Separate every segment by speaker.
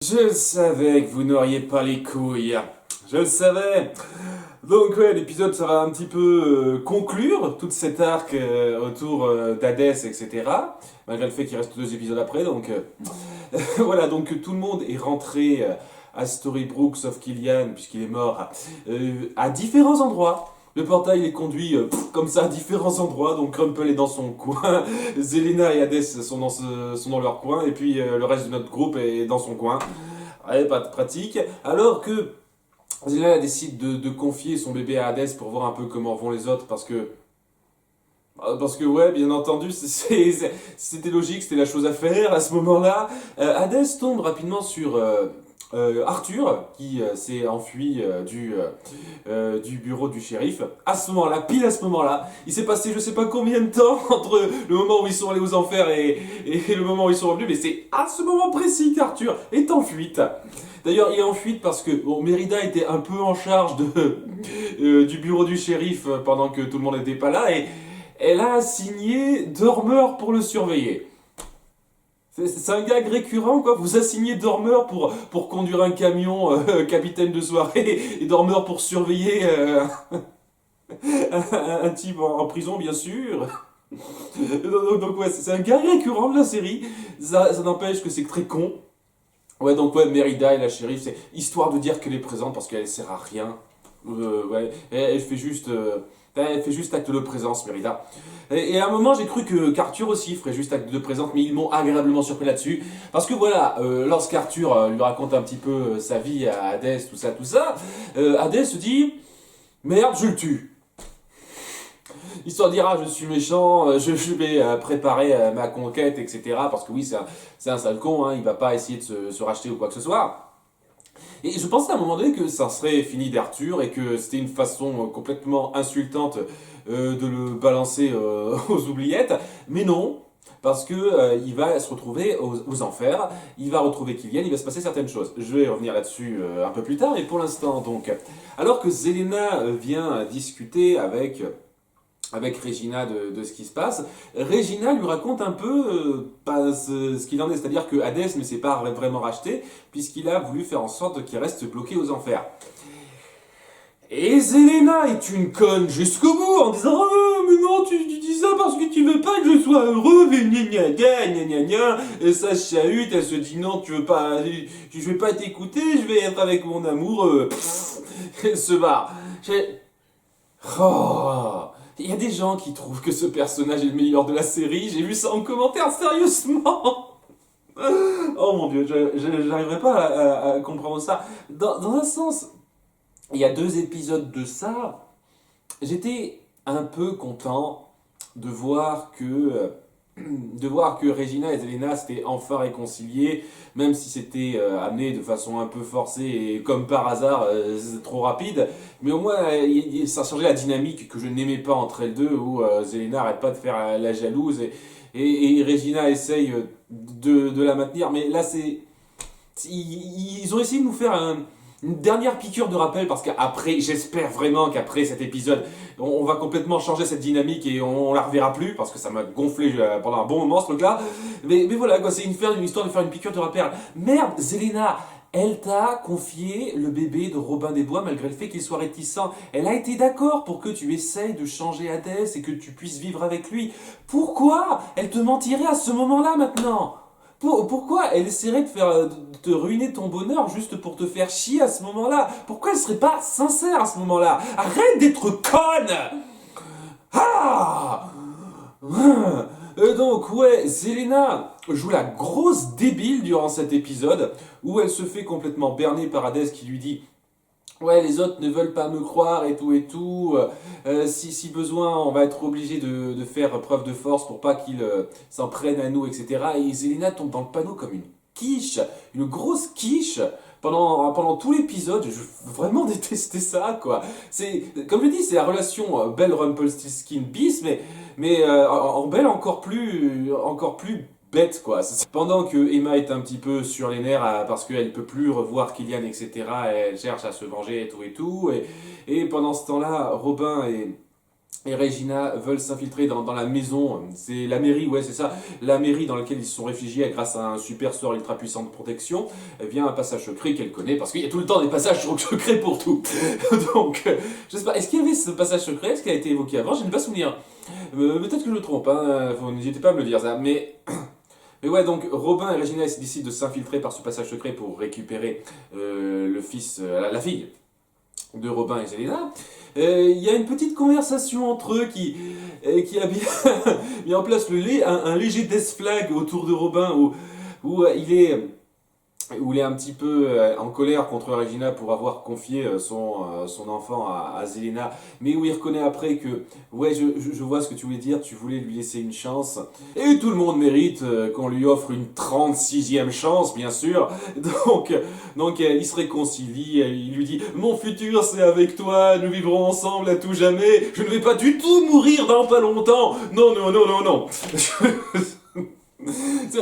Speaker 1: Je le savais que vous n'auriez pas les couilles. Je le savais. Donc ouais, l'épisode ça va un petit peu conclure tout cet arc autour d'Hadès, etc. Malgré le fait qu'il reste 2 épisodes après. Donc voilà, donc tout le monde est rentré à Storybrooke sauf Killian puisqu'il est mort à différents endroits. Le portail est conduit comme ça à différents endroits, donc Crumple est dans son coin, Zelena et Hades sont dans leur coin, et puis le reste de notre groupe est dans son coin. Ouais, pas de pratique. Alors que Zelena décide de confier son bébé à Hades pour voir un peu comment vont les autres, parce que ouais, bien entendu, c'était logique, c'était la chose à faire à ce moment-là. Hades tombe rapidement sur Arthur, qui s'est enfui du bureau du shérif. À ce moment-là, pile à ce moment-là, il s'est passé je sais pas combien de temps entre le moment où ils sont allés aux enfers et le moment où ils sont revenus, mais c'est à ce moment précis qu'Arthur est en fuite. D'ailleurs, il est en fuite parce que bon, Mérida était un peu en charge du bureau du shérif pendant que tout le monde n'était pas là, et elle a assigné dormeur pour le surveiller. C'est un gag récurrent, quoi. Vous assignez dormeur pour conduire un camion, capitaine de soirée, et dormeur pour surveiller un type en prison, bien sûr. Donc ouais, c'est un gag récurrent de la série. Ça n'empêche que c'est très con. Ouais, donc ouais, Mérida et la shérif, c'est histoire de dire qu'elle est présente parce qu'elle sert à rien. Ouais, elle fait juste acte de présence, Mérida. Et à un moment, j'ai cru que qu'Arthur aussi ferait juste acte de présence, mais ils m'ont agréablement surpris là-dessus. Parce que voilà, lorsqu'Arthur lui raconte un petit peu sa vie à Hadès, tout ça, Hadès se dit merde, je le tue. Histoire de dire, ah, je suis méchant, je vais préparer ma conquête, etc. Parce que oui, c'est un sale con, hein, il va pas essayer de se racheter ou quoi que ce soit. Et je pensais à un moment donné que ça serait fini d'Arthur et que c'était une façon complètement insultante de le balancer aux oubliettes. Mais non, parce que il va se retrouver aux enfers, il va retrouver Killian, il va se passer certaines choses. Je vais revenir là-dessus un peu plus tard, mais pour l'instant, donc, alors que Zelena vient discuter avec Regina de ce qui se passe. Regina lui raconte un peu ce qu'il en est, c'est-à-dire que Hadès ne s'est pas vraiment racheté, puisqu'il a voulu faire en sorte qu'il reste bloqué aux enfers. Et Zelena est une conne jusqu'au bout en disant oh, mais non, tu dis ça parce que tu veux pas que je sois heureux, mais gna gna gna gna gna. Et ça chahute, elle se dit non, tu veux pas, je vais pas t'écouter, je vais être avec mon amoureux. Elle se barre. Oh, il y a des gens qui trouvent que ce personnage est le meilleur de la série. J'ai vu ça en commentaire, sérieusement. Oh mon dieu, j'arriverai pas à comprendre ça. Dans un sens, il y a 2 épisodes de ça. J'étais un peu content de voir que Regina et Zelena s'étaient enfin réconciliés, même si c'était amené de façon un peu forcée et comme par hasard, c'est trop rapide. Mais au moins, ça changeait la dynamique que je n'aimais pas entre elles deux, où Zelena arrête pas de faire la jalouse et Regina essaye de la maintenir. Mais là, ils ont essayé de nous faire une dernière piqûre de rappel parce qu'après, j'espère vraiment qu'après cet épisode, on va complètement changer cette dynamique et on la reverra plus parce que ça m'a gonflé pendant un bon moment ce truc-là. Mais voilà, quoi, c'est une histoire de faire une piqûre de rappel. Merde, Zelena, elle t'a confié le bébé de Robin des Bois malgré le fait qu'il soit réticent. Elle a été d'accord pour que tu essayes de changer Hadès et que tu puisses vivre avec lui. Pourquoi elle te mentirait à ce moment-là maintenant? Pourquoi elle essaierait de te ruiner ton bonheur juste pour te faire chier à ce moment-là? Pourquoi elle serait pas sincère à ce moment-là? Arrête d'être conne! Ah! Donc ouais, Zelena joue la grosse débile durant cet épisode où elle se fait complètement berner par Hadès qui lui dit ouais, les autres ne veulent pas me croire et tout et tout. Si besoin, on va être obligé de faire preuve de force pour pas qu'ils s'en prennent à nous, etc. Et Zelena tombe dans le panneau comme une quiche, une grosse quiche. Pendant tout l'épisode, je vraiment détestais ça, quoi. C'est, comme je dis, c'est la relation Belle Rumpelstiltskin bis, mais en Belle encore plus bête, quoi. Pendant que Emma est un petit peu sur les nerfs parce qu'elle peut plus revoir Killian, etc., elle cherche à se venger et tout et tout, et pendant ce temps-là, Robin et Regina veulent s'infiltrer dans la maison, c'est la mairie, ouais c'est ça, la mairie dans laquelle ils se sont réfugiés grâce à un super sort ultra puissant de protection, via un passage secret qu'elle connaît, parce qu'il y a tout le temps des passages secrets pour tout. Donc, je sais pas, est-ce qu'il y avait ce passage secret, est-ce qu'il a été évoqué avant, je n'ai pas souvenir. Peut-être que je me trompe, hein, n'hésitez pas à me le dire ça, mais ouais, donc Robin et Regina décident de s'infiltrer par ce passage secret pour récupérer le fils, la fille de Robin et Zelena. Il y a une petite conversation entre eux qui a bien mis en place un léger death flag autour de Robin où il est un petit peu en colère contre Regina pour avoir confié son enfant à Zelena, mais où il reconnaît après que, ouais, je vois ce que tu voulais dire, tu voulais lui laisser une chance, et tout le monde mérite qu'on lui offre une 36e chance, bien sûr, donc il se réconcilie, il lui dit « Mon futur c'est avec toi, nous vivrons ensemble à tout jamais, je ne vais pas du tout mourir dans pas longtemps, non, non, non, non, non !»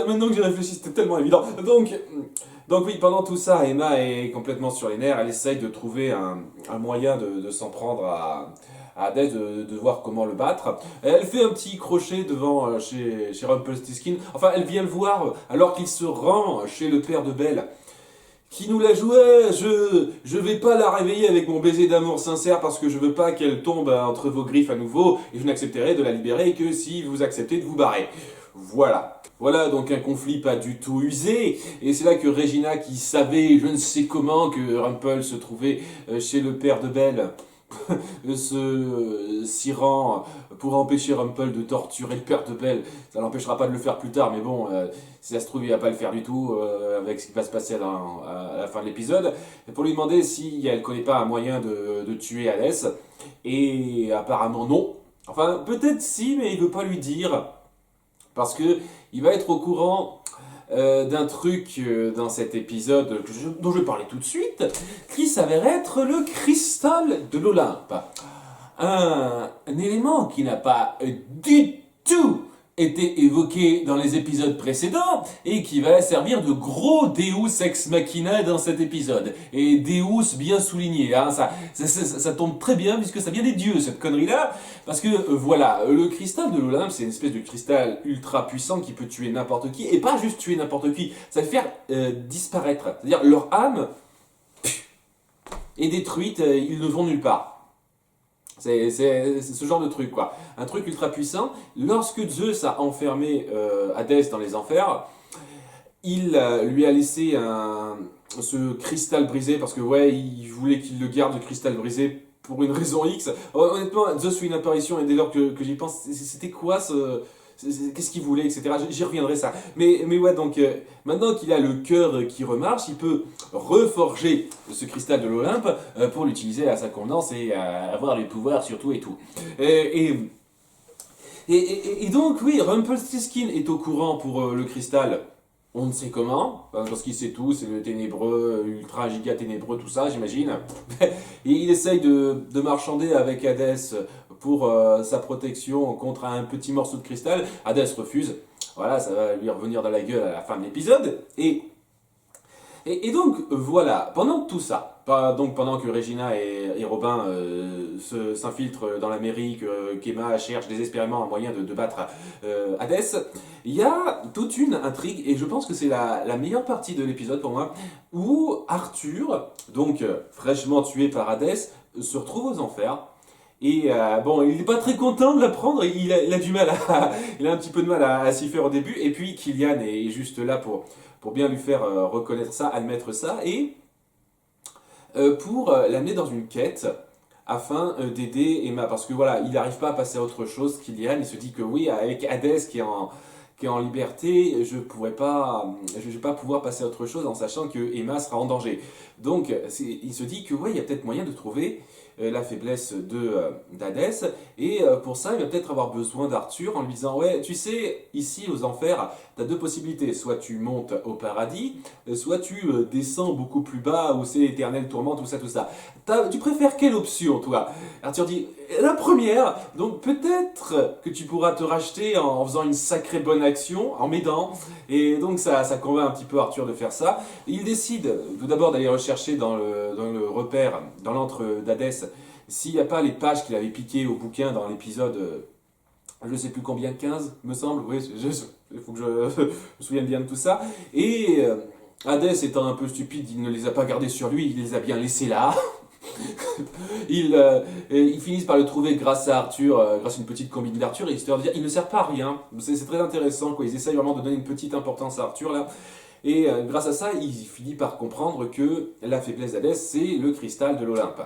Speaker 1: Maintenant que j'y réfléchis, c'était tellement évident. Donc oui, pendant tout ça, Emma est complètement sur les nerfs. Elle essaye de trouver un moyen de s'en prendre à Hades, de voir comment le battre. Elle fait un petit crochet devant chez Rumpelstiltskin. Enfin, elle vient le voir alors qu'il se rend chez le père de Belle, qui nous la jouait. Je vais pas la réveiller avec mon baiser d'amour sincère parce que je veux pas qu'elle tombe entre vos griffes à nouveau, et je n'accepterai de la libérer que si vous acceptez de vous barrer. Voilà. Voilà donc un conflit pas du tout usé, et c'est là que Regina, qui savait je ne sais comment que Rumpel se trouvait chez le père de Belle, s'y rend pour empêcher Rumpel de torturer le père de Belle. Ça l'empêchera pas de le faire plus tard, mais bon, si ça se trouve il va pas le faire du tout avec ce qui va se passer à la fin de l'épisode, pour lui demander si elle connaît pas un moyen de tuer Hadès, et apparemment non. Enfin peut-être si, mais il veut pas lui dire. Parce que il va être au courant d'un truc dans cet épisode dont je vais parler tout de suite, qui s'avère être le cristal de l'Olympe. Un élément qui n'a pas du tout été évoqué dans les épisodes précédents et qui va servir de gros Deus ex machina dans cet épisode. Et Deus bien souligné, hein, ça tombe très bien puisque ça vient des dieux cette connerie-là, parce que voilà, le cristal de l'Olympe c'est une espèce de cristal ultra puissant qui peut tuer n'importe qui, et pas juste tuer n'importe qui, ça va faire disparaître, c'est-à-dire leur âme est détruite, ils ne vont nulle part. C'est ce genre de truc, quoi. Un truc ultra puissant. Lorsque Zeus a enfermé Hadès dans les enfers, il lui a laissé ce cristal brisé, parce que, ouais, il voulait qu'il le garde, le cristal brisé, pour une raison X. Honnêtement, Zeus fait une apparition, et dès lors que j'y pense, c'était quoi qu'est-ce qu'il voulait, etc. J'y reviendrai ça. Mais ouais, donc maintenant qu'il a le cœur qui remarche, il peut reforger ce cristal de l'Olympe pour l'utiliser à sa convenance et avoir les pouvoirs sur tout et tout. Et donc oui, Rumpelstiltskin est au courant pour le cristal. On ne sait comment, parce qu'il sait tout, c'est le ténébreux, ultra giga ténébreux, tout ça, j'imagine. Et il essaye de marchander avec Hadès pour sa protection contre un petit morceau de cristal. Hadès refuse. Voilà, ça va lui revenir dans la gueule à la fin de l'épisode. Et donc, voilà, pendant tout ça, donc pendant que Regina et Robin s'infiltrent dans la mairie, qu'Emma cherche désespérément un moyen de battre Hadès, il y a toute une intrigue, et je pense que c'est la meilleure partie de l'épisode pour moi, où Arthur, donc fraîchement tué par Hadès, se retrouve aux enfers. Et bon, il n'est pas très content de l'apprendre, il a du mal il a un petit peu de mal à s'y faire au début, et puis Kylian est juste là pour bien lui faire reconnaître ça, admettre ça, et pour l'amener dans une quête afin d'aider Emma. Parce que voilà, il n'arrive pas à passer à autre chose, Kylian, il se dit que oui, avec Hadès qui est en liberté, je vais pas pouvoir passer à autre chose en sachant que Emma sera en danger. Donc il se dit que ouais, il y a peut-être moyen de trouver la faiblesse d'Hadès, et pour ça il va peut-être avoir besoin d'Arthur en lui disant ouais, tu sais, ici aux enfers t'as deux possibilités, soit tu montes au paradis, soit tu descends beaucoup plus bas où c'est l'éternel tourment, tout ça. Tu préfères quelle option, toi? Arthur dit la première, donc peut-être que tu pourras te racheter en faisant une sacrée bonne action, en m'aidant, et donc ça convainc un petit peu Arthur de faire ça. Il décide tout d'abord d'aller rechercher dans le repère, dans l'antre d'Hadès, s'il n'y a pas les pages qu'il avait piquées au bouquin dans l'épisode, je ne sais plus combien, 15 me semble, oui, il faut que je me souvienne bien de tout ça, et Hadès étant un peu stupide, il ne les a pas gardés sur lui, il les a bien laissés là. Ils finissent par le trouver grâce à Arthur, grâce à une petite combine d'Arthur, et histoire de dire il ne sert pas à rien. C'est très intéressant, quoi. Ils essayent vraiment de donner une petite importance à Arthur là. Et grâce à ça, il finit par comprendre que la faiblesse d'Hadès, c'est le cristal de l'Olympe.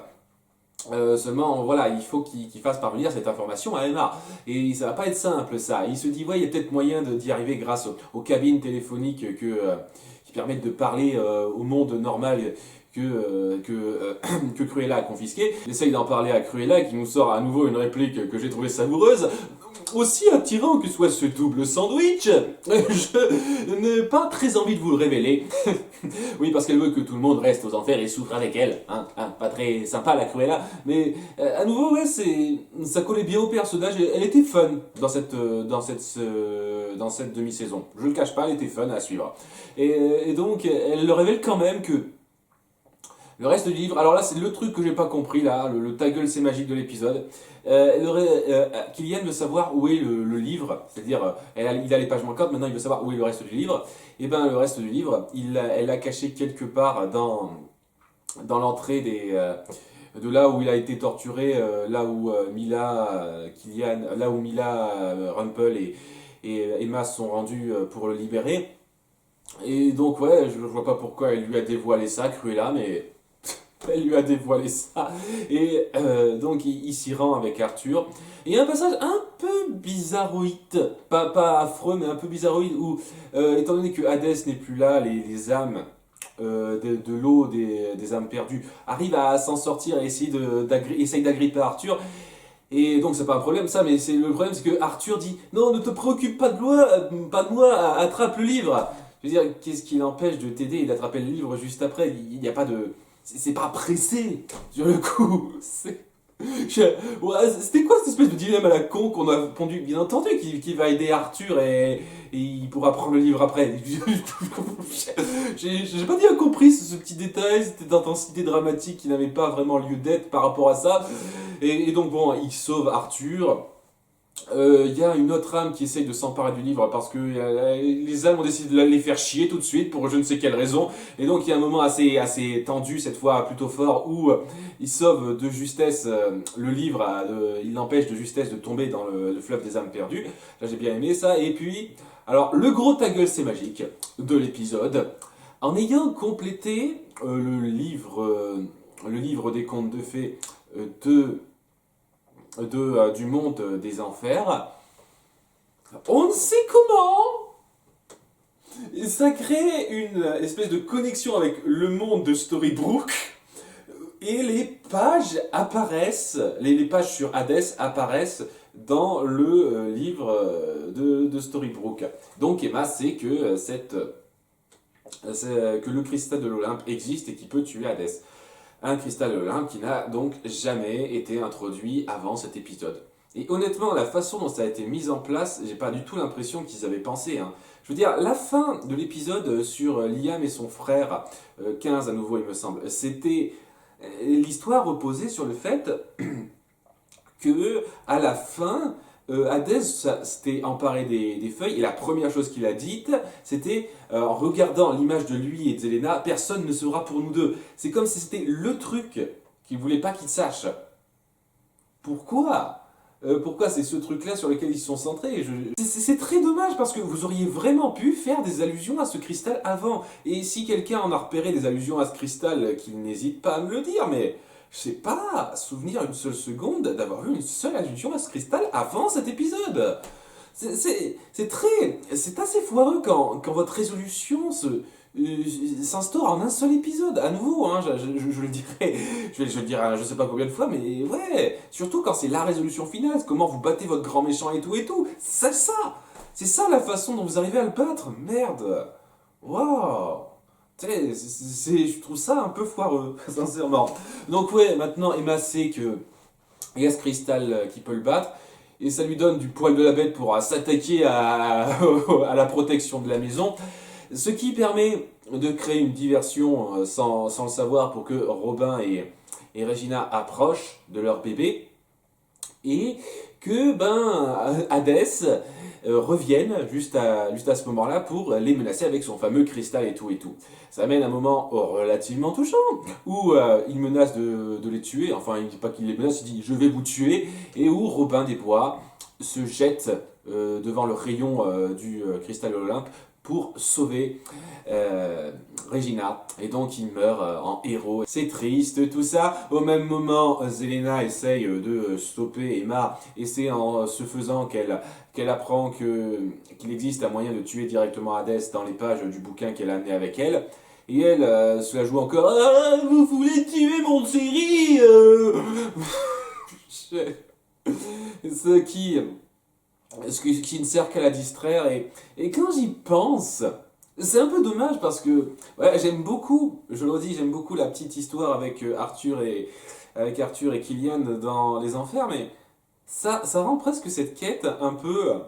Speaker 1: Seulement, voilà, il faut qu'il fasse parvenir cette information à Aymar. Et ça va pas être simple, ça. Il se dit, ouais, il y a peut-être moyen d'y arriver grâce aux cabines téléphoniques qui permettent de parler au monde normal que Cruella a confisqué. Il essaye d'en parler à Cruella, qui nous sort à nouveau une réplique que j'ai trouvée savoureuse. Aussi attirant que soit ce double sandwich, je n'ai pas très envie de vous le révéler. Oui, parce qu'elle veut que tout le monde reste aux enfers et souffre avec elle. Pas très sympa la Cruella. Mais à nouveau, ouais, ça collait bien au personnage. Elle était fun dans cette demi-saison. Je le cache pas, elle était fun à suivre. Et donc, elle le révèle quand même que le reste du livre, alors là c'est le truc que j'ai pas compris là, le ta gueule c'est magique de l'épisode. Kylian veut savoir où est le livre, c'est-à-dire il a les pages manquantes, maintenant il veut savoir où est le reste du livre. Et ben le reste du livre, elle l'a caché quelque part dans l'entrée de là où il a été torturé, là où Mila, Rumpel et Emma sont rendus pour le libérer. Et donc ouais, je vois pas pourquoi elle lui a dévoilé ça, Cruella, mais elle lui a dévoilé ça. Et donc il s'y rend avec Arthur. Et il y a un passage un peu bizarroïde, pas affreux, mais un peu bizarroïde, où étant donné que Hadès n'est plus là, les âmes de l'eau des âmes perdues arrivent à s'en sortir et essayent d'agripper Arthur. Et donc c'est pas un problème ça, mais le problème c'est que Arthur dit non, ne te préoccupe pas de moi, attrape le livre. Je veux dire, qu'est-ce qui l'empêche de t'aider et d'attraper le livre juste après? Il n'y a pas de, c'est pas pressé sur le coup. C'était quoi cette espèce de dilemme à la con qu'on a pondu? Bien entendu qui va aider Arthur et il pourra prendre le livre après. J'ai pas bien compris ce petit détail, cette intensité dramatique qui n'avait pas vraiment lieu d'être par rapport à ça. Et donc bon, il sauve Arthur. Il y a une autre âme qui essaye de s'emparer du livre parce que les âmes ont décidé de les faire chier tout de suite pour je ne sais quelle raison. Et donc il y a un moment assez tendu, cette fois plutôt fort, où il sauve de justesse le livre, il l'empêche de justesse de tomber dans le fleuve des âmes perdues. Là j'ai bien aimé ça. Et puis, alors le gros ta gueule c'est magique de l'épisode, en ayant complété le livre des contes de fées du monde des enfers, on ne sait comment, ça crée une espèce de connexion avec le monde de Storybrooke et les pages apparaissent, les pages sur Hadès apparaissent dans le livre de Storybrooke. Donc Emma sait que le cristal de l'Olympe existe et qui peut tuer Hadès. Un cristal de l'Olympe qui n'a donc jamais été introduit avant cet épisode. Et honnêtement, la façon dont ça a été mis en place, j'ai pas du tout l'impression qu'ils avaient pensé. Je veux dire, la fin de l'épisode sur Liam et son frère, 15 à nouveau il me semble, c'était l'histoire reposait sur le fait que à la fin, Hadès s'était emparé des feuilles et la première chose qu'il a dite, c'était en regardant l'image de lui et de Zelena, personne ne sera pour nous deux. C'est comme si c'était le truc qu'il voulait pas qu'ils sachent. Pourquoi pourquoi c'est ce truc-là sur lequel ils se sont centrés? C'est très dommage parce que vous auriez vraiment pu faire des allusions à ce cristal avant. Et si quelqu'un en a repéré des allusions à ce cristal, qu'il n'hésite pas à me le dire, mais je sais pas souvenir une seule seconde d'avoir vu une seule allusion à ce cristal avant cet épisode. C'est assez foireux quand votre résolution s'instaure en un seul épisode. À nouveau, je le dirai, je le dirai je sais pas combien de fois, mais ouais, surtout quand c'est la résolution finale, comment vous battez votre grand méchant et tout. C'est ça la façon dont vous arrivez à le battre. Merde. Waouh. Je trouve ça un peu foireux, sincèrement. Donc ouais, maintenant Emma sait que il y a ce cristal qui peut le battre, et ça lui donne du poil de la bête pour s'attaquer à la protection de la maison, ce qui permet de créer une diversion sans le savoir pour que Robin et Regina approchent de leur bébé et que Hadès revienne juste à ce moment-là pour les menacer avec son fameux cristal et tout et tout. Ça amène un moment relativement touchant où il menace de les tuer, enfin il dit pas qu'il les menace, il dit je vais vous tuer, et où Robin des Bois se jette devant le rayon du cristal de l'Olympe pour sauver Regina, et donc il meurt en héros. C'est triste tout ça. Au même moment, Zelena essaye de stopper Emma, et c'est en se faisant qu'elle apprend qu'il existe un moyen de tuer directement Hadès dans les pages du bouquin qu'elle a amené avec elle. Et elle se la joue encore. Ah, vous voulez tuer mon chéri Ce qui ne sert qu'à la distraire. Et quand j'y pense, c'est un peu dommage parce que ouais, j'aime beaucoup, je le redis, j'aime beaucoup la petite histoire avec Arthur et Killian dans les enfers, mais ça rend presque cette quête un peu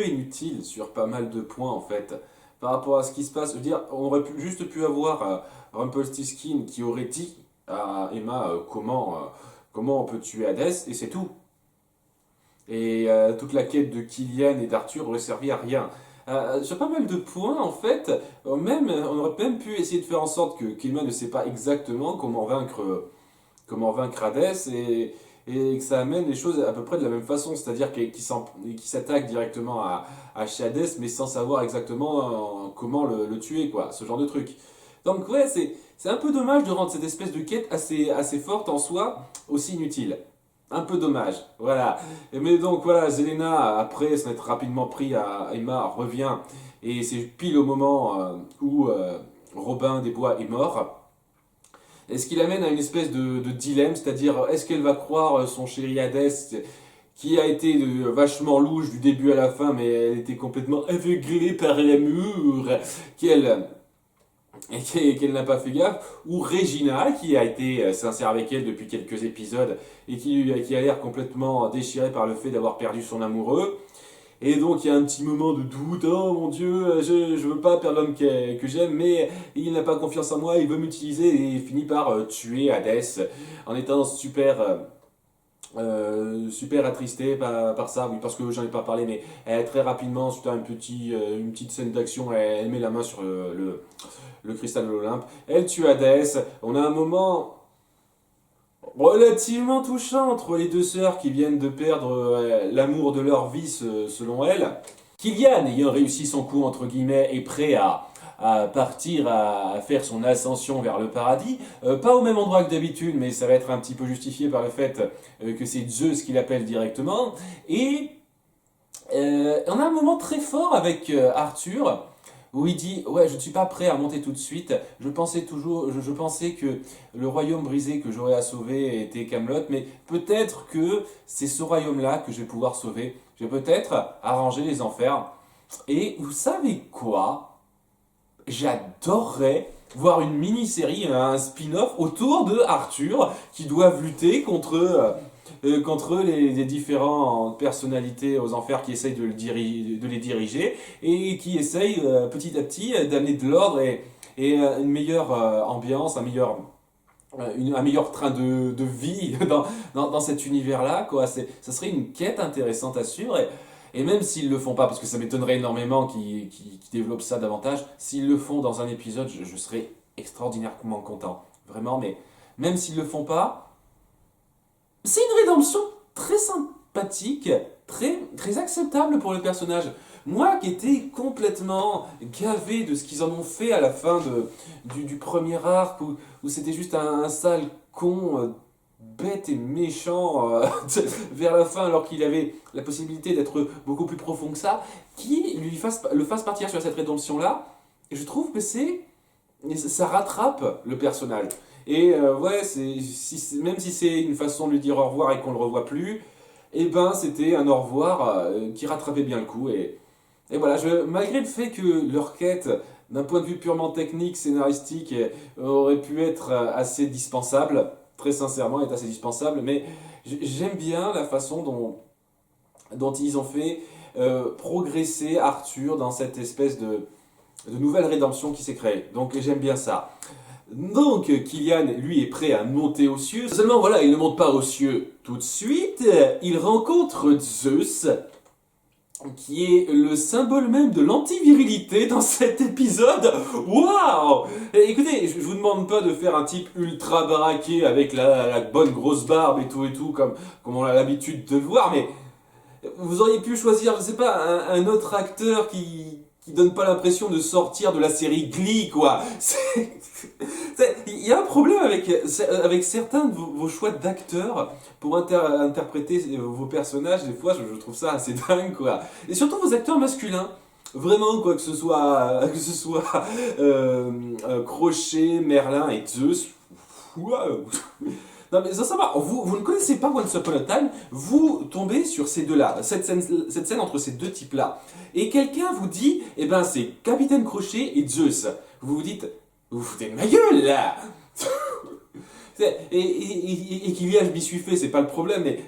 Speaker 1: inutile sur pas mal de points en fait. Par rapport à ce qui se passe, je veux dire, on aurait juste pu avoir Rumpelstiltskin qui aurait dit à Emma comment on peut tuer Hadès, et c'est tout. Et toute la quête de Killian et d'Arthur aurait servi à rien. Sur pas mal de points, en fait, on aurait même pu essayer de faire en sorte que Emma ne sait pas exactement comment vaincre Hadès, et que ça amène les choses à peu près de la même façon, c'est-à-dire qu'il s'attaque directement à chez Hadès, mais sans savoir exactement comment le tuer, quoi, ce genre de truc. Donc ouais, c'est un peu dommage de rendre cette espèce de quête assez forte en soi aussi inutile. Un peu dommage, voilà. Mais donc voilà, Zelena, après s'en être rapidement pris à Emma, revient, et c'est pile au moment où Robin des Bois est mort. Et ce qui l'amène à une espèce de dilemme, c'est-à-dire est-ce qu'elle va croire son chéri Hadès, qui a été vachement louche du début à la fin, mais elle était complètement aveuglée par l'amour, qu'elle qu'elle n'a pas fait gaffe, ou Regina, qui a été sincère avec elle depuis quelques épisodes, et qui a l'air complètement déchirée par le fait d'avoir perdu son amoureux. Et donc il y a un petit moment de doute, oh mon Dieu, je veux pas perdre l'homme que j'aime, mais il n'a pas confiance en moi, il veut m'utiliser, et il finit par tuer Hadès en étant super attristé par ça, oui, parce que j'en ai pas parlé, mais très rapidement, suite à une petite scène d'action, elle met la main sur le cristal de l'Olympe, elle tue Hadès. On a un moment relativement touchant entre les deux sœurs qui viennent de perdre l'amour de leur vie selon elles. Killian, ayant réussi son coup entre guillemets, est prêt à partir, à faire son ascension vers le paradis. Pas au même endroit que d'habitude, mais ça va être un petit peu justifié par le fait que c'est Zeus qui l'appelle directement. Et on a un moment très fort avec Arthur, où il dit ouais, je ne suis pas prêt à monter tout de suite. Je pensais que le royaume brisé que j'aurais à sauver était Camelot, mais peut-être que c'est ce royaume-là que je vais pouvoir sauver. Je vais peut-être arranger les enfers. Et vous savez quoi? J'adorerais voir une mini-série, un spin-off autour de Arthur qui doivent lutter contre les différentes personnalités aux enfers qui essayent de les diriger, et qui essayent petit à petit d'amener de l'ordre et une meilleure ambiance, un meilleur train de vie dans cet univers-là, quoi. Ça serait une quête intéressante à suivre. Et même s'ils le font pas, parce que ça m'étonnerait énormément qu'ils développent ça davantage, s'ils le font dans un épisode, je serais extraordinairement content. Vraiment, mais même s'ils le font pas, c'est une rédemption très sympathique, très acceptable pour le personnage. Moi qui étais complètement gavé de ce qu'ils en ont fait à la fin du premier arc, où c'était juste un sale con bête et méchant vers la fin, alors qu'il avait la possibilité d'être beaucoup plus profond que ça, qui le fasse partir sur cette rédemption-là, et je trouve que ça rattrape le personnage. Et ouais, même si c'est une façon de lui dire au revoir et qu'on le revoit plus, et ben c'était un au revoir qui rattrapait bien le coup. Et voilà, malgré le fait que leur quête, d'un point de vue purement technique, scénaristique, aurait pu être assez dispensable, très sincèrement, est assez dispensable, mais j'aime bien la façon dont ils ont fait progresser Arthur dans cette espèce de nouvelle rédemption qui s'est créée. Donc j'aime bien ça. Donc, Kylian, lui, est prêt à monter aux cieux. Seulement, voilà, il ne monte pas aux cieux tout de suite. Il rencontre Zeus, qui est le symbole même de l'antivirilité dans cet épisode. Waouh! Écoutez, je vous demande pas de faire un type ultra baraqué avec la bonne grosse barbe et tout, comme on a l'habitude de le voir, mais vous auriez pu choisir, je sais pas, un autre acteur qui donne pas l'impression de sortir de la série Glee, quoi. Il y a un problème avec certains de vos choix d'acteurs pour interpréter vos personnages. Des fois, je trouve ça assez dingue, quoi. Et surtout vos acteurs masculins. Vraiment, quoi, que ce soit Crochet, Merlin et Zeus. Waouh. Non mais ça va, vous ne connaissez pas Once Upon a Time, vous tombez sur ces deux-là, cette scène entre ces deux types-là. Et quelqu'un vous dit, eh ben c'est Capitaine Crochet et Zeus. Vous vous dites, vous vous foutez de ma gueule là. Et Kylian, je m'y suis fait, c'est pas le problème, mais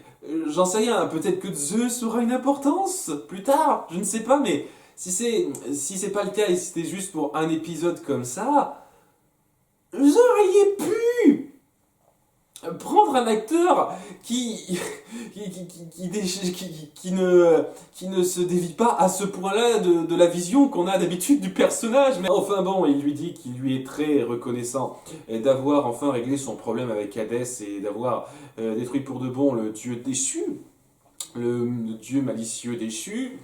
Speaker 1: j'en sais rien, peut-être que Zeus aura une importance plus tard, je ne sais pas, mais si c'est pas le cas et si c'était juste pour un épisode comme ça, vous auriez pu prendre un acteur qui ne se dévie pas à ce point-là de la vision qu'on a d'habitude du personnage. Mais enfin bon, il lui dit qu'il lui est très reconnaissant d'avoir enfin réglé son problème avec Hadès et d'avoir détruit pour de bon le dieu déchu, le dieu malicieux déchu.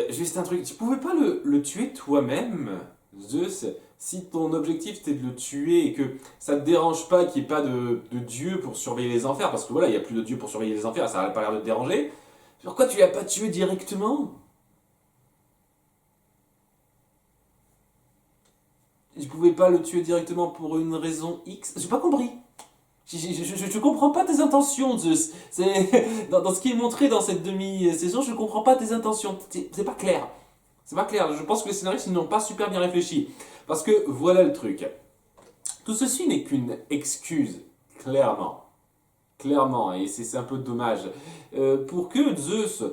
Speaker 1: Juste un truc, tu pouvais pas le tuer toi-même, Zeus, si ton objectif c'était de le tuer et que ça te dérange pas qu'il n'y ait pas de dieu pour surveiller les enfers, parce que voilà, il n'y a plus de dieu pour surveiller les enfers, ça n'a pas l'air de te déranger. Pourquoi tu l'as pas tué directement? Je pouvais pas le tuer directement pour une raison X? J'ai pas compris. Je comprends pas tes intentions, Zeus. Dans ce qui est montré dans cette demi-saison, je comprends pas tes intentions. C'est pas clair. C'est pas clair. Je pense que les scénaristes n'ont pas super bien réfléchi. Parce que voilà le truc. Tout ceci n'est qu'une excuse, clairement. Clairement, et c'est un peu dommage. Pour que Zeus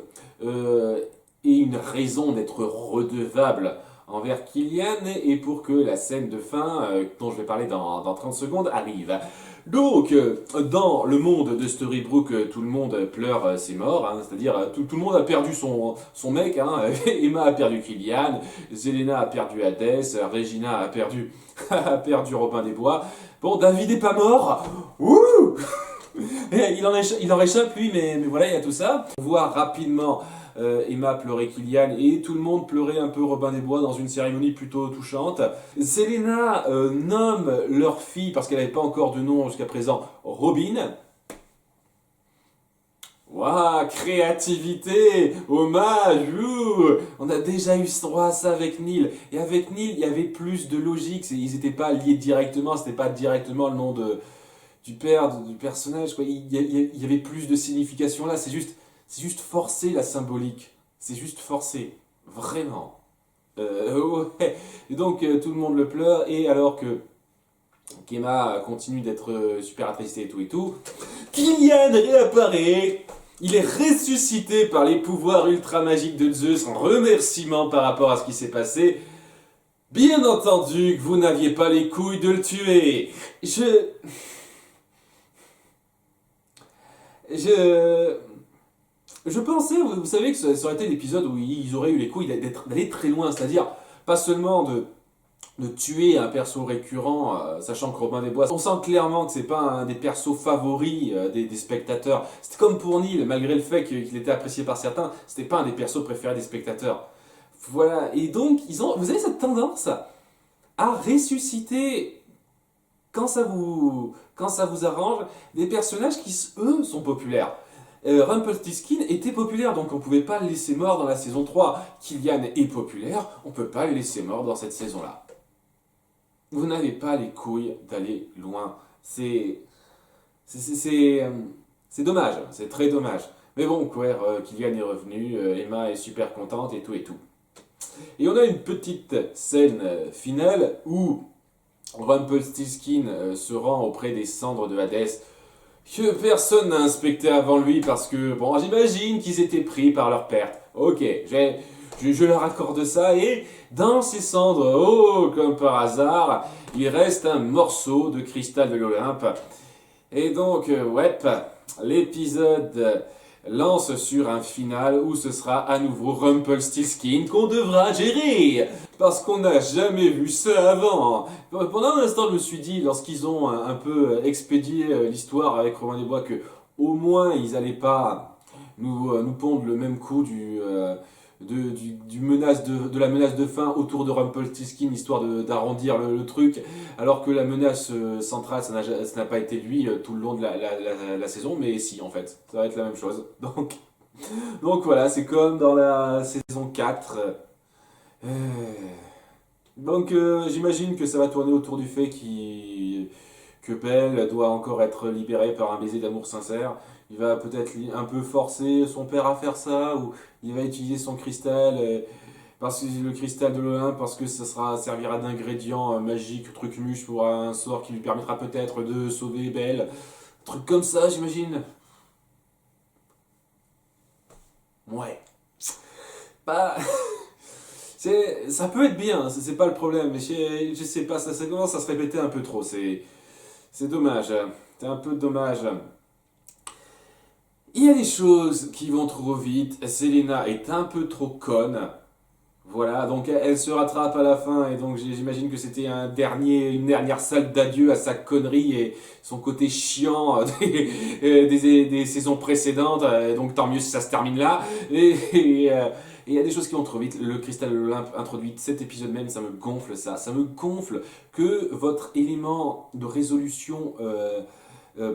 Speaker 1: ait une raison d'être redevable envers Kylian et pour que la scène de fin, dont je vais parler dans 30 secondes, arrive. Donc, dans le monde de Storybrooke, tout le monde pleure ses morts, hein, c'est-à-dire tout le monde a perdu son mec, hein, Emma a perdu Kylian, Zelena a perdu Hadès, Regina a perdu, a perdu Robin des Bois. Bon, David est pas mort, wouh. Il en réchappe lui, mais voilà, il y a tout ça. On voit rapidement Emma pleurer Kylian et tout le monde pleurer un peu Robin des Bois dans une cérémonie plutôt touchante. Selena nomme leur fille, parce qu'elle n'avait pas encore de nom jusqu'à présent, Robin. Waouh, créativité, hommage, on a déjà eu droit à ça avec Neil. Et avec Neil, il y avait plus de logique, ils n'étaient pas liés directement, c'était pas directement le nom du père, du personnage, quoi. Il y avait plus de signification là, c'est juste forcer la symbolique. C'est juste forcer. Vraiment. Ouais. Et donc tout le monde le pleure, et alors que Emma continue d'être super attristée et tout, Kylian réapparaît. Il est ressuscité par les pouvoirs ultra magiques de Zeus en remerciement par rapport à ce qui s'est passé. Bien entendu que vous n'aviez pas les couilles de le tuer. Je pensais, vous savez, que ça aurait été l'épisode où ils auraient eu les couilles d'aller très loin, c'est-à-dire pas seulement de tuer un perso récurrent, sachant que Robin des Bois, on sent clairement que c'est pas un des persos favoris des spectateurs. C'était comme pour Neil, malgré le fait qu'il était apprécié par certains, c'était pas un des persos préférés des spectateurs. Voilà, et donc vous avez cette tendance à ressusciter quand ça vous arrange des personnages qui eux sont populaires. Rumpelstiltskin était populaire, donc on pouvait pas le laisser mort dans la saison 3. Kylian est populaire, on peut pas le laisser mort dans cette saison-là. Vous n'avez pas les couilles d'aller loin. C'est dommage, c'est très dommage. Mais bon, Kylian est revenu, Emma est super contente et tout. Et on a une petite scène finale où Rumpelstiltskin se rend auprès des cendres de Hadès que personne n'a inspecté avant lui parce que, bon, j'imagine qu'ils étaient pris par leur perte. Ok, je leur accorde ça, et dans ces cendres, oh, comme par hasard, il reste un morceau de cristal de l'Olympe. Et donc, ouais, l'épisode lance sur un final où ce sera à nouveau Rumpelstiltskin qu'on devra gérer. Parce qu'on n'a jamais vu ça avant. Pendant un instant, je me suis dit, lorsqu'ils ont un peu expédié l'histoire avec Robin des Bois, que au moins ils n'allaient pas nous pondre le même coup de la menace de fin autour de Rumpelstiltskin, histoire d'arrondir le truc, alors que la menace centrale, ça n'a pas été lui tout le long de la saison, mais si, en fait, ça va être la même chose. Donc voilà, c'est comme dans la saison 4. Euh, Donc j'imagine que ça va tourner autour du fait que Belle doit encore être libérée par un baiser d'amour sincère. Il va peut-être un peu forcer son père à faire ça, ou il va utiliser son cristal, parce que le cristal de l'Olympe, parce que servira d'ingrédient magique, truc muche pour un sort qui lui permettra peut-être de sauver Belle. Truc comme ça, j'imagine. Ouais. Bah, ça peut être bien, c'est pas le problème, mais je sais pas, ça commence à se répéter un peu trop, c'est dommage, c'est un peu dommage. Il y a des choses qui vont trop vite, Selena est un peu trop conne, voilà, donc elle se rattrape à la fin, et donc j'imagine que c'était une dernière salle d'adieu à sa connerie et son côté chiant des saisons précédentes, donc tant mieux si ça se termine là, et il y a des choses qui vont trop vite. Le cristal de l'Olympe introduit cet épisode même, ça me gonfle ça. Ça me gonfle que votre élément de résolution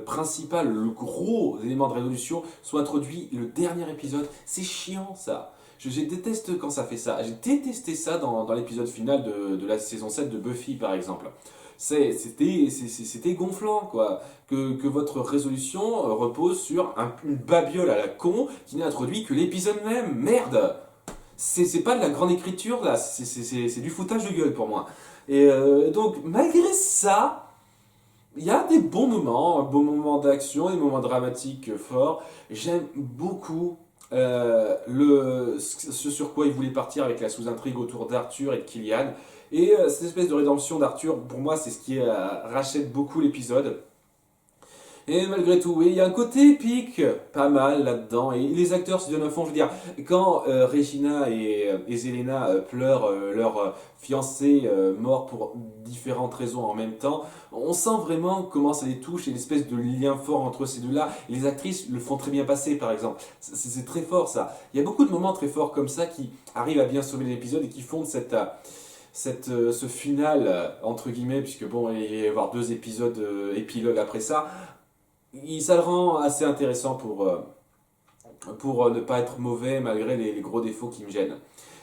Speaker 1: principal, le gros élément de résolution, soit introduit le dernier épisode. C'est chiant ça. Je déteste quand ça fait ça. J'ai détesté ça dans l'épisode final de la saison 7 de Buffy par exemple. C'était gonflant quoi. Que votre résolution repose sur une babiole à la con qui n'est introduit que l'épisode même. Merde! C'est pas de la grande écriture là, c'est du foutage de gueule pour moi. Et donc malgré ça, il y a des bons moments d'action, des moments dramatiques forts. J'aime beaucoup ce sur quoi il voulait partir avec la sous-intrigue autour d'Arthur et de Killian. Et cette espèce de rédemption d'Arthur, pour moi, c'est ce qui rachète beaucoup l'épisode. Et malgré tout, oui, il y a un côté épique, pas mal là-dedans. Et les acteurs se donnent à fond. Je veux dire, quand Regina et Zelena pleurent leur fiancé mort pour différentes raisons en même temps, on sent vraiment comment ça les touche et l'espèce de lien fort entre ces deux-là. Et les actrices le font très bien passer, par exemple. C'est très fort, ça. Il y a beaucoup de moments très forts comme ça qui arrivent à bien sauver l'épisode et qui font de ce final, entre guillemets, puisque bon, il va y avoir 2 épisodes épilogues après ça, ça le rend assez intéressant pour ne pas être mauvais malgré les gros défauts qui me gênent.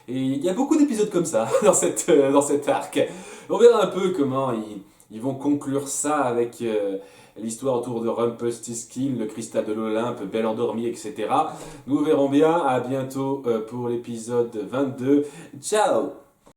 Speaker 1: Et il y a beaucoup d'épisodes comme ça dans cet arc. On verra un peu comment ils vont conclure ça avec l'histoire autour de Rumpelstiltskin, le cristal de l'Olympe, Belle endormie, etc. Nous verrons bien. À bientôt pour l'épisode 22. Ciao!